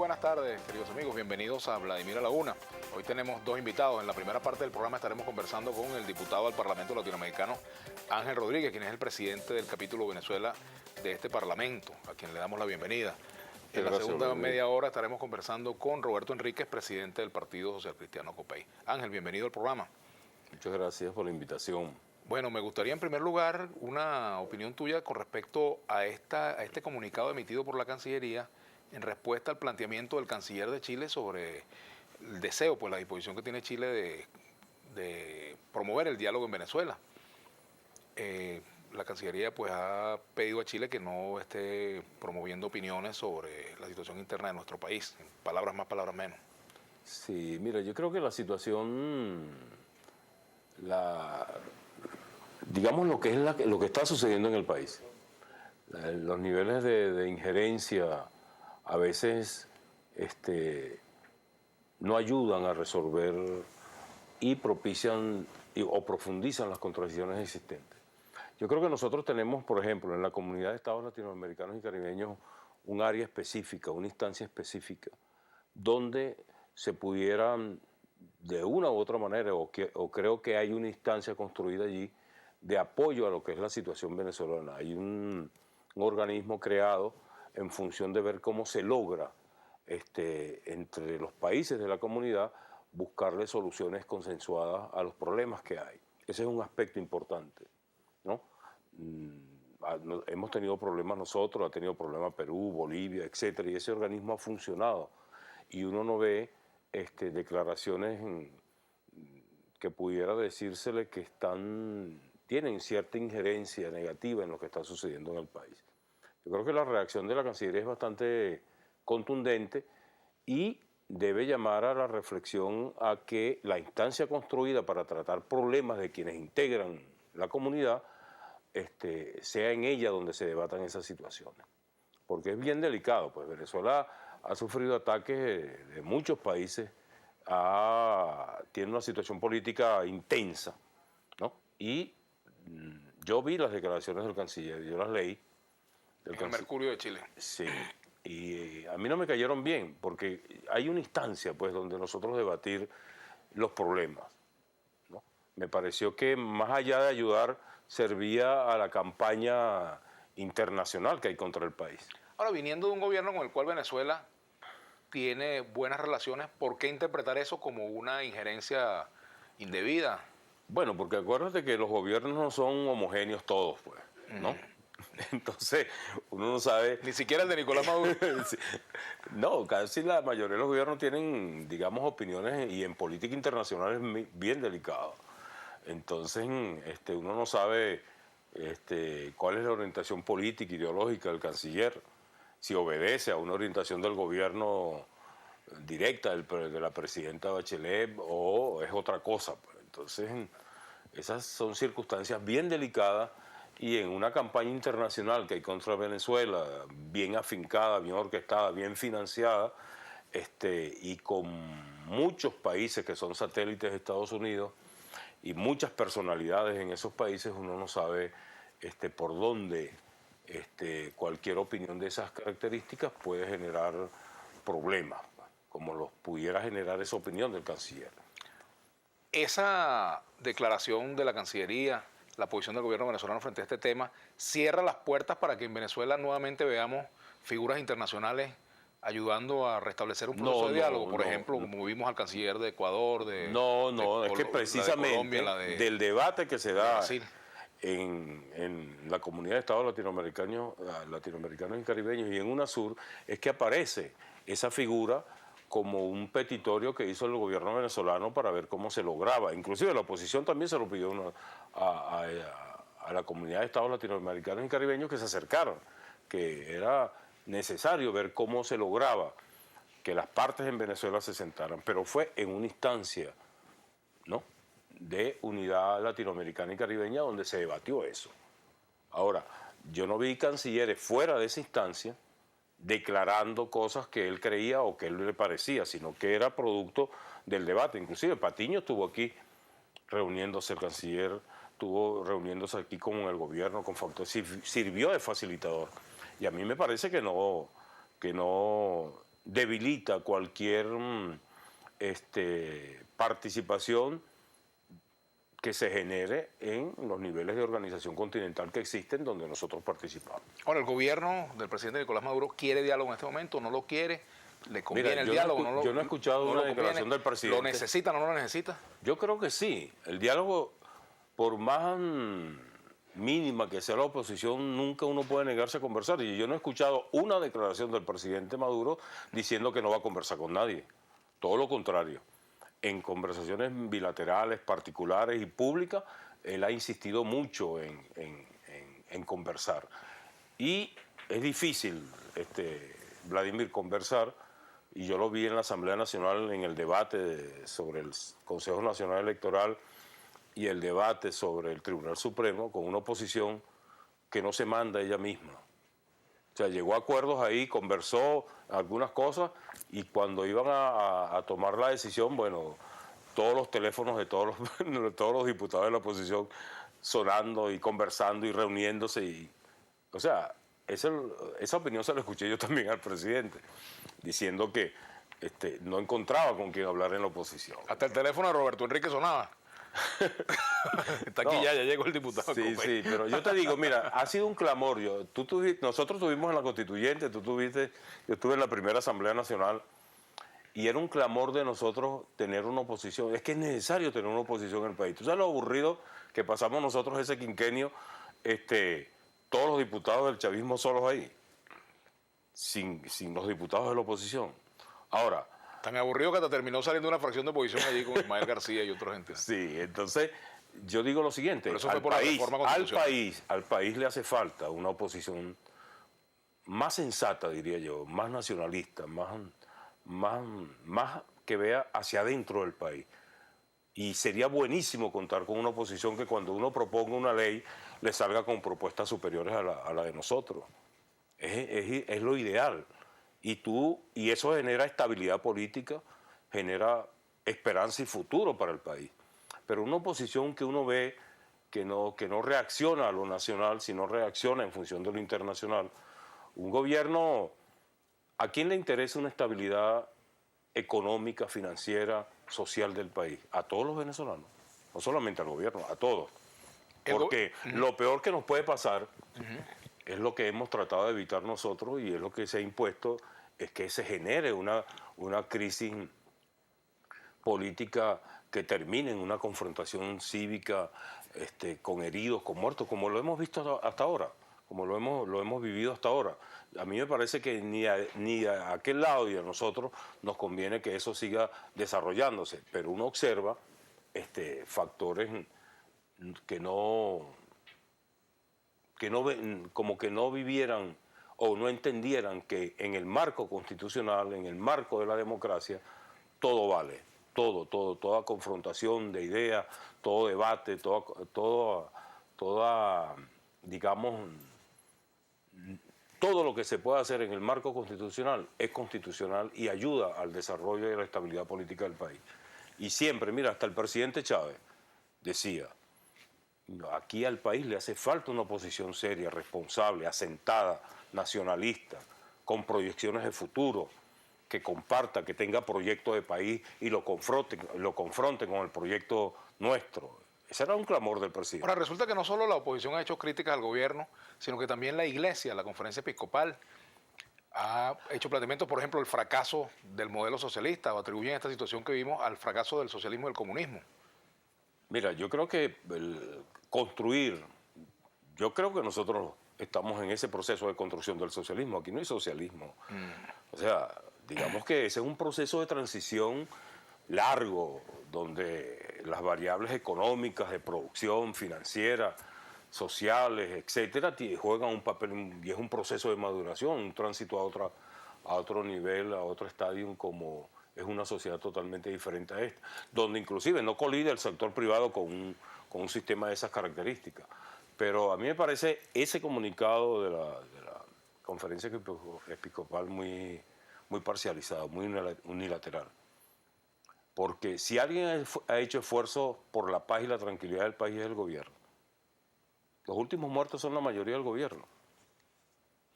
buenas tardes, queridos amigos. Bienvenidos a Vladimir a la Una. Hoy tenemos dos invitados. En la primera parte del programa estaremos conversando con el diputado al Parlamento Latinoamericano, Ángel Rodríguez, quien es el presidente del capítulo Venezuela de este Parlamento, a quien le damos la bienvenida. En la segunda media hora estaremos conversando con Roberto Enríquez, presidente del Partido Social Cristiano COPEI. Ángel, bienvenido al programa. Muchas gracias por la invitación. Bueno, me gustaría en primer lugar una opinión tuya con respecto a este comunicado emitido por la Cancillería en respuesta al planteamiento del canciller de Chile sobre el deseo, pues la disposición que tiene Chile de promover el diálogo en Venezuela. La Cancillería pues ha pedido a Chile que no esté promoviendo opiniones sobre la situación interna de nuestro país, palabras más, palabras menos. Sí, mira, yo creo que la situación, digamos lo que es lo que está sucediendo en el país, los niveles de injerencia a veces no ayudan a resolver y propician o profundizan las contradicciones existentes. Yo creo que nosotros tenemos, por ejemplo, en la comunidad de estados latinoamericanos y caribeños, un área específica, una instancia específica, donde se pudieran, de una u otra manera, o creo que hay una instancia construida allí, de apoyo a lo que es la situación venezolana. Hay un organismo creado en función de ver cómo se logra entre los países de la comunidad buscarle soluciones consensuadas a los problemas que hay. Ese es un aspecto importante, ¿no? Hemos tenido problemas nosotros, ha tenido problemas Perú, Bolivia, etcétera, y ese organismo ha funcionado. Y uno no ve declaraciones que pudiera decírsele que tienen cierta injerencia negativa en lo que está sucediendo en el país. Yo creo que la reacción de la Cancillería es bastante contundente y debe llamar a la reflexión a que la instancia construida para tratar problemas de quienes integran la comunidad sea en ella donde se debatan esas situaciones. Porque es bien delicado, pues Venezuela ha sufrido ataques de muchos países, tiene una situación política intensa, ¿no? Y yo vi las declaraciones del canciller, yo las leí. El Mercurio de Chile. Sí, y a mí no me cayeron bien, porque hay una instancia pues donde nosotros debatir los problemas, ¿no? Me pareció que más allá de ayudar, servía a la campaña internacional que hay contra el país. Ahora, viniendo de un gobierno con el cual Venezuela tiene buenas relaciones, ¿por qué interpretar eso como una injerencia indebida? Bueno, porque acuérdate que los gobiernos no son homogéneos todos, pues, ¿no? Entonces, uno no sabe... Ni siquiera el de Nicolás Maduro. No, casi la mayoría de los gobiernos tienen, digamos, opiniones y en política internacional es bien delicado. Entonces, uno no sabe cuál es la orientación política, ideológica del canciller, si obedece a una orientación del gobierno directa de la presidenta Bachelet o es otra cosa. Pues. Entonces, esas son circunstancias bien delicadas y en una campaña internacional que hay contra Venezuela, bien afincada, bien orquestada, bien financiada, y con muchos países que son satélites de Estados Unidos y muchas personalidades en esos países, uno no sabe por dónde cualquier opinión de esas características puede generar problemas, como los pudiera generar esa opinión del canciller. Esa declaración de la Cancillería, la posición del gobierno venezolano frente a este tema, cierra las puertas para que en Venezuela nuevamente veamos figuras internacionales ayudando a restablecer un proceso de diálogo, por ejemplo, como vimos al canciller de Ecuador, es que precisamente del debate que se da en la comunidad de estados latinoamericanos y caribeños y en UNASUR, es que aparece esa figura como un petitorio que hizo el gobierno venezolano para ver cómo se lograba. Inclusive la oposición también se lo pidió a la comunidad de estados latinoamericanos y caribeños que se acercaron, que era necesario ver cómo se lograba que las partes en Venezuela se sentaran, pero fue en una instancia, ¿no?, de unidad latinoamericana y caribeña donde se debatió eso. Ahora, yo no vi cancilleres fuera de esa instancia declarando cosas que él creía o que él le parecía, sino que era producto del debate. Inclusive Patiño estuvo aquí reuniéndose, el canciller estuvo reuniéndose aquí con el gobierno, con factores, sirvió de facilitador. Y a mí me parece que no debilita cualquier participación que se genere en los niveles de organización continental que existen donde nosotros participamos. Ahora, ¿el gobierno del presidente Nicolás Maduro quiere diálogo en este momento? ¿No lo quiere? ¿Le conviene el diálogo? Yo no he escuchado una declaración del presidente. ¿Lo necesita o no lo necesita? Yo creo que sí. El diálogo, por más mínima que sea la oposición, nunca uno puede negarse a conversar. Y yo no he escuchado una declaración del presidente Maduro diciendo que no va a conversar con nadie. Todo lo contrario. En conversaciones bilaterales, particulares y públicas, él ha insistido mucho en conversar. Y es difícil, Vladimir, conversar, y yo lo vi en la Asamblea Nacional en el debate sobre el Consejo Nacional Electoral y el debate sobre el Tribunal Supremo, con una oposición que no se manda ella misma. O sea, llegó a acuerdos ahí, conversó algunas cosas, y cuando iban a tomar la decisión, bueno, todos los teléfonos de todos los diputados de la oposición sonando y conversando y reuniéndose. O sea, esa opinión se la escuché yo también al presidente, diciendo que no encontraba con quién hablar en la oposición. Hasta el teléfono de Roberto Enrique sonaba. Está aquí, no, ya llegó el diputado. Sí, pero yo te digo, mira, ha sido un clamor. Nosotros tuvimos en la Constituyente, yo estuve en la primera Asamblea Nacional, y era un clamor de nosotros tener una oposición. Es que es necesario tener una oposición en el país. ¿Tú sabes lo aburrido que pasamos nosotros ese quinquenio, todos los diputados del chavismo solos ahí, sin los diputados de la oposición? Ahora, tan aburrido que hasta terminó saliendo una fracción de oposición allí con Ismael García y otra gente. Sí, entonces yo digo lo siguiente, al país le hace falta una oposición más sensata, diría yo, más nacionalista, más que vea hacia adentro del país. Y sería buenísimo contar con una oposición que cuando uno proponga una ley le salga con propuestas superiores a la de nosotros. Es lo ideal. Y eso genera estabilidad política, genera esperanza y futuro para el país. Pero una oposición que uno ve que no reacciona a lo nacional, sino reacciona en función de lo internacional, un gobierno, ¿a quién le interesa una estabilidad económica, financiera, social del país? A todos los venezolanos, no solamente al gobierno, a todos. Porque lo peor que nos puede pasar es lo que hemos tratado de evitar nosotros, y es lo que se ha impuesto, es que se genere una crisis política que termine en una confrontación cívica con heridos, con muertos, como lo hemos visto hasta ahora, como lo hemos vivido hasta ahora. A mí me parece que ni a aquel lado y a nosotros nos conviene que eso siga desarrollándose, pero uno observa factores como que no vivieran o no entendieran que en el marco constitucional, en el marco de la democracia, todo vale, toda confrontación de ideas, todo debate, digamos, todo lo que se pueda hacer en el marco constitucional es constitucional y ayuda al desarrollo y a la estabilidad política del país. Y siempre, mira, hasta el presidente Chávez decía, aquí al país le hace falta una oposición seria, responsable, asentada, nacionalista, con proyecciones de futuro, que comparta, que tenga proyecto de país y lo confronte con el proyecto nuestro. Ese era un clamor del presidente. Ahora, resulta que no solo la oposición ha hecho críticas al gobierno, sino que también la Iglesia, la Conferencia Episcopal, ha hecho planteamientos, por ejemplo, el fracaso del modelo socialista, o atribuyen esta situación que vimos al fracaso del socialismo y del comunismo. Mira, yo creo que yo creo que nosotros estamos en ese proceso de construcción del socialismo. Aquí no hay socialismo. O sea, digamos que ese es un proceso de transición largo, donde las variables económicas, de producción, financiera, sociales, etcétera, juegan un papel, y es un proceso de maduración, un tránsito a otro nivel, a otro estadio, como es una sociedad totalmente diferente a esta, donde inclusive no colide el sector privado con un sistema de esas características. Pero a mí me parece ese comunicado de la Conferencia Episcopal muy parcializado, muy unilateral. Porque si alguien ha hecho esfuerzo por la paz y la tranquilidad del país, es el gobierno. Los últimos muertos son la mayoría del gobierno,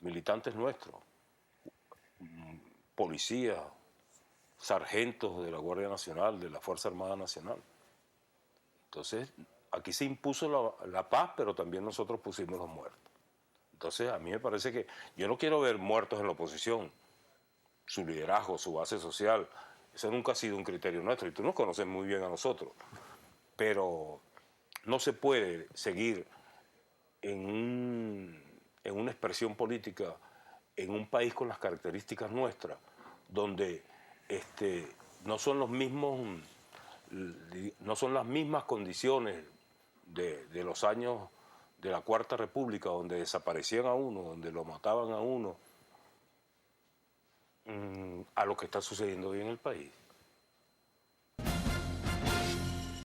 militantes nuestros, policías, sargentos de la Guardia Nacional, de la Fuerza Armada Nacional. Entonces, aquí se impuso la paz, pero también nosotros pusimos los muertos. Entonces, a mí me parece que yo no quiero ver muertos en la oposición, su liderazgo, su base social. Eso nunca ha sido un criterio nuestro y tú nos conoces muy bien a nosotros. Pero no se puede seguir en una expresión política en un país con las características nuestras, donde no son las mismas condiciones de los años de la Cuarta República, donde desaparecían a uno, donde lo mataban a uno, a lo que está sucediendo hoy en el país.